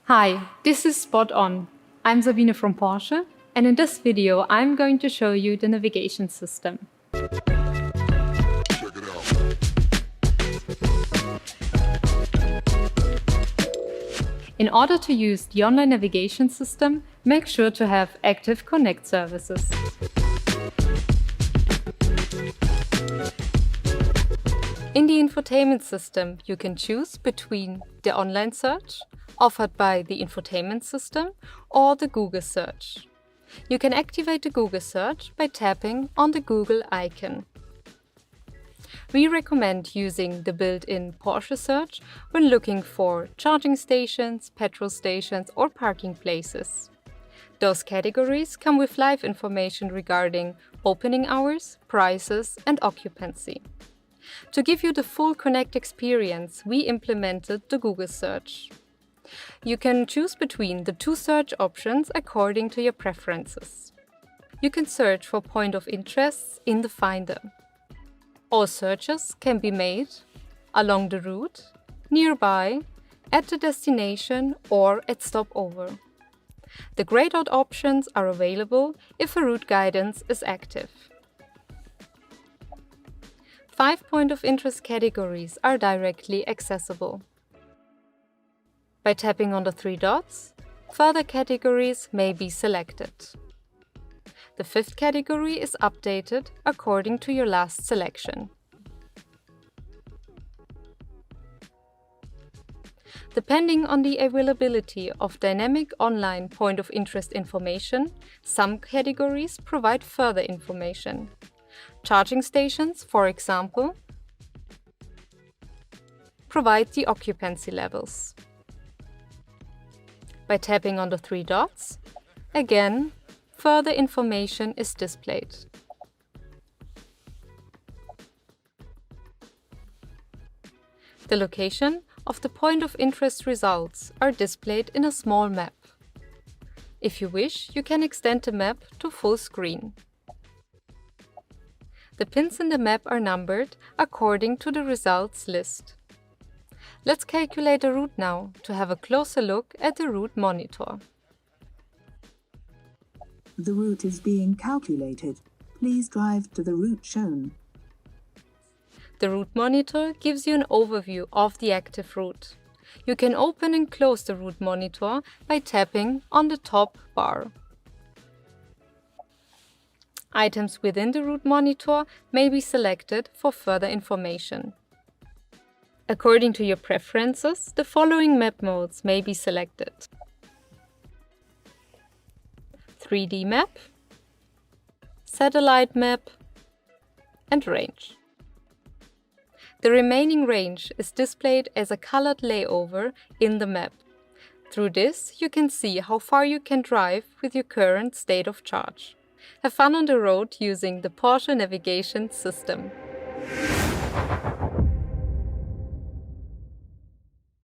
Hi, this is Spot On. I'm Sabine from Porsche, and in this video I'm going to show you the navigation system. In order to use the online navigation system, make sure to have active Connect services. In the infotainment system, you can choose between the online search, offered by the infotainment system, or the Google search. You can activate the Google search by tapping on the Google icon. We recommend using the built-in Porsche search when looking for charging stations, petrol stations, or parking places. Those categories come with live information regarding opening hours, prices, and occupancy. To give you the full Connect experience, we implemented the Google search. You can choose between the two search options according to your preferences. You can search for point of interests in the Finder. All searches can be made along the route, nearby, at the destination, or at stopover. The grayed out options are available if a route guidance is active. 5 point of interest categories are directly accessible. By tapping on the 3 dots, further categories may be selected. The 5th category is updated according to your last selection. Depending on the availability of dynamic online point of interest information, some categories provide further information. Charging stations, for example, provide the occupancy levels. By tapping on the 3 dots, again, further information is displayed. The location of the point of interest results are displayed in a small map. If you wish, you can extend the map to full screen. The pins in the map are numbered according to the results list. Let's calculate a route now to have a closer look at the route monitor. The route is being calculated. Please drive to the route shown. The route monitor gives you an overview of the active route. You can open and close the route monitor by tapping on the top bar. Items within the route monitor may be selected for further information. According to your preferences, the following map modes may be selected: 3D map, satellite map, and range. The remaining range is displayed as a colored layover in the map. Through this, you can see how far you can drive with your current state of charge. Have fun on the road using the Porsche Navigation system.